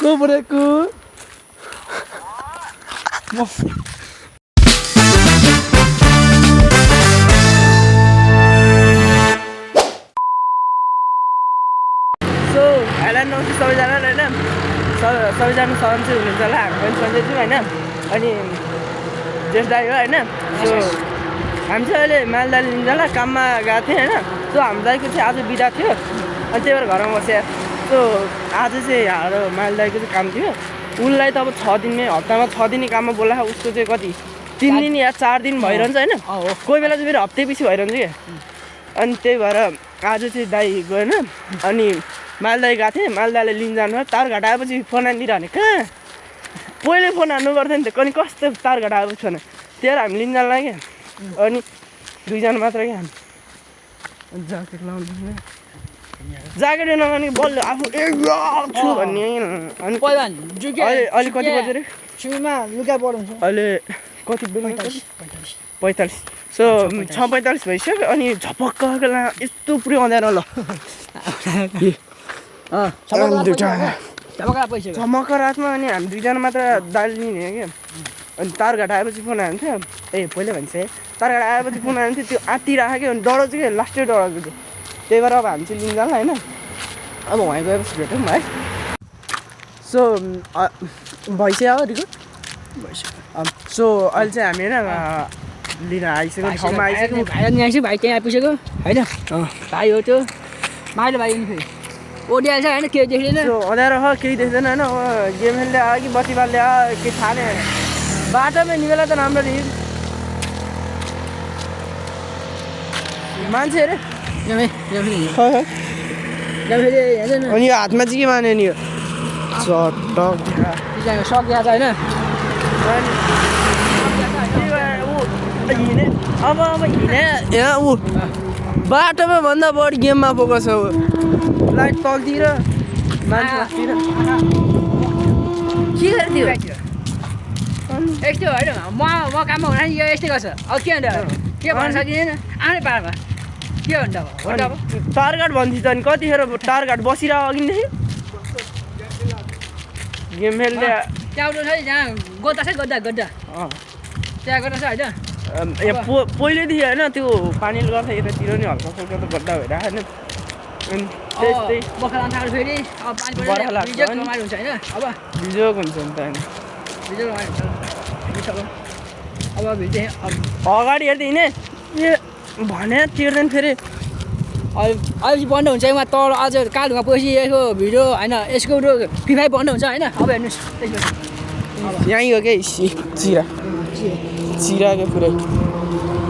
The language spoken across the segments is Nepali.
Cobreco. So, Alan knows सबैजना हैन सबैजना सन्चै हुनुहुन्छ होला हामी पनि सन्चै छौँ हैन अनि जेस दाइ हो हैन सो हामी चाहिँ अहिले मालदा लिन्छ होला काममा गएको थियौँ हैन सो हाम्रो दाइको चाहिँ आज बिदा थियो अनि त्यही भएर घरमा बसेँ सो आज चाहिँ हाम्रो मालदाइको चाहिँ काम थियो उसलाई त अब 6 दिनमै हप्तामा 6 दिनै काममा बोलाएको उसको चाहिँ कति 3 दिन या 4 दिन भइरहन्छ हैन कोही बेला चाहिँ फेरि हप्तै पछि भइरहन्छ के अनि त्यही भएर आज चाहिँ दाइ गएन अनि मालदाइ गएको थिएँ मालदाले लिन जानु तारघाट आएपछि फोन हानिदिरहने कहाँ पहिले फोन हान्नु पर्थ्यो नि त अनि कस्तो तारघाट आएपछि फोन त्यही हामी लिन जानु लाग्यो अनि 2 जना मात्र क्या हामी ज्याकेट लाउनु ज्याकेट नगर्ने बल्ल आफू छु भन्ने अनि अहिले कति बज्यो रे सुरुमा लुगा बढाउँछ अहिले कति 45 सो 6:45 भइसक्यो अनि झपक्क यस्तो पुरै अँध्यारो ल झमक्क रातमा अनि हामी 2 जना मात्र दार्जिलिङ क्या अनि तारघाट आएपछि फोन हान्थ्यो पहिले भन्छ तारघाट आएपछि फोन हान्थ्यो त्यो आँटिरहेको क्या अनि डराउँछ क्या लास्टै डराउँछ त्यो त्यही भएर अब हामी चाहिँ लिन जाला होइन अब वहाँ गएपछि भेटौँ है सो भइसक्यो हो रिको भइसक्यो सो अहिले चाहिँ हामी होइन लिन आइसक्यो ठाउँमा आइसक्यो भाइ त्यहाँ आइपुगेको होइन भाइ हो त्यो माइलो भाइ नि फेरि ओडिहाल्छ होइन केही देख्दैन अँध्यारो हो केही देख्दैन होइन गेम खेल्दै आयो कि बत्ती बाल्दै आयो केही थाहा नै बाटोमै निवेला त राम्ररी मान्छे अरे अनि यो हातमा चाहिँ के माने नि यो सक्या छ होइन हिँडे अब हिँडे यहाँ ऊ बाटोमा भन्दा बढी गेममा फोकस हो लाइट तलतिर मान्छे मासतिर के गर्थ्यो यस्तो होइन म काममा हुँदा यो यस्तै गर्छ अब के भन्दा के भन्न सकिँदैन आफ्नै पारमा के भन्दा अब टारघाट भन्थ्यो त अनि कतिखेर टारघाट बसिरहेको अघिदेखि गेम खेल्दै त्यहाँ छ जहाँ गद्दा छ गद्दा त्यहाँ गद्दा छ होइन पहिल्यैदेखि होइन त्यो पानीले गर्दा यतातिर नि हल्का फुल्का त गड्डा भइरहेको होइन अनि त्यस्तै बर्खा लान्छ फेरि अब पानी हुन्छ होइन अब भिजोक हुन्छ नि त होइन भिडियो हुन्छ अब भिडियो अगाडि हेर्दै हिँडेँ ए भने तिर्दैन फेरि अहिले बन्द हुन्छ उहाँ तल अझ कालढुङ्गा पछि यसको भिडियो होइन यसको फ्री फायर बन्द हुन्छ होइन अब हेर्नुहोस् यहीँ हो क्या चिराको पुरै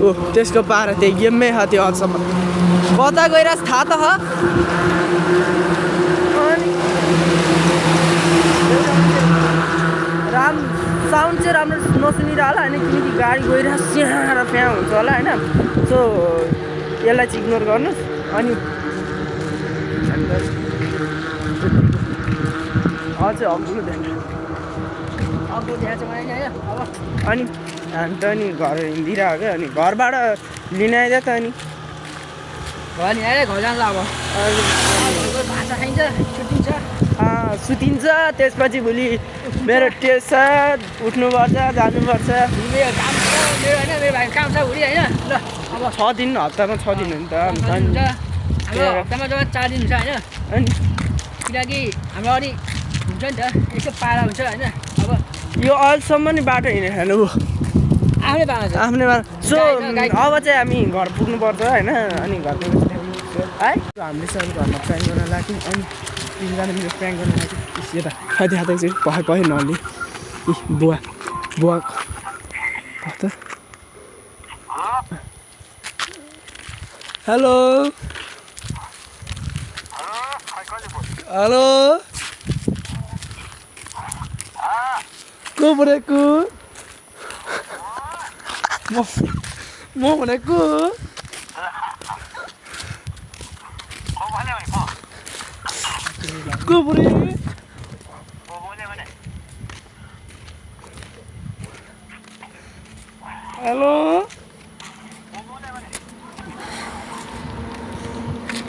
ओ त्यसको पारा त्यही गेममै छ त्यो अझसम्म कता गइरहेको थाहा त साउन्ड चाहिँ राम्रो नसुनिरह होला होइन किनकि गाडी गइरहेको स्याहार फ्याँ हुन्छ होला होइन सो यसलाई चाहिँ इग्नोर गर्नुहोस् अनि अझै अग्लो ध्यान अनि हामी त अनि घर हिँडिरहेको क्या अनि घरबाट लिन आइदियो त अनि घर जान्छ अब भाषा खाइन्छ सुतिन्छ त्यसपछि भोलि मेरो टेस्ट छ उठ्नुपर्छ जानुपर्छ काम छ भोलि होइन ल अब 6 दिन हप्तामा 6 दिन हो नि त हप्तामा जम्मा 4 दिन हुन्छ होइन अनि किनकि हाम्रो अलिक हुन्छ नि त यसो पारा हुन्छ होइन अब यो अहिलेसम्म नि बाटो हिँडेको छैन ऊ आफ्नै पारा छ आफ्नै बाटो सो अब चाहिँ हामी घर पुग्नुपर्छ होइन अनि घर पुगेपछि है हामीले चाहिँ घरमा प्याङ गर्न लाग्यौँ अनि 3 जना मिलेर प्याङ गर्न लाग्यो यता खाँदै खाँदै चाहिँ भयो नहल्ने बुवा त हेलो हेलो को बोलेको म भनेको को बोले हेलो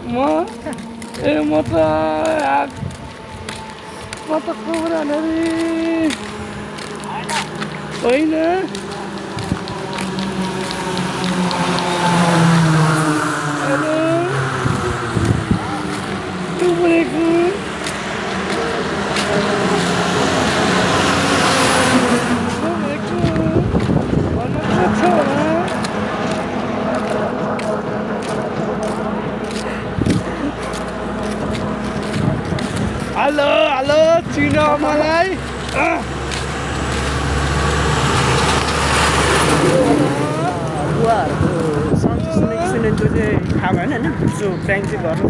म त बतकको उडानहरू होइन हेलो टुब्रेको हेलो हेलो चिन मलाई बुवाहरूको साउन्ड सुनेको चाहिँ थाहा भएन होइन जो प्र्याङ्क चाहिँ गर्नु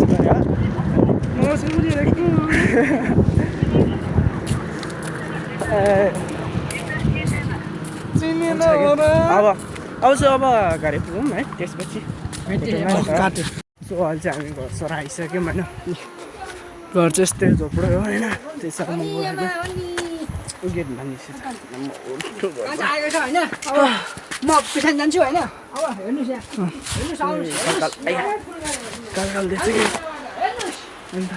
चाहिँ अब घरै पुगौँ है त्यसपछि सो अहिले चाहिँ हामी घर सर आइसक्यौँ होइन घर चाहिँ यस्तै झोपडो हो होइन त्यसरी म गएको गेटमा आएको छ होइन अब म पिछाडि जान्छु होइन अब हेर्नुहोस् यहाँ हेर्नुहोस् आउनुहोस् काल देख्छ कि अन्त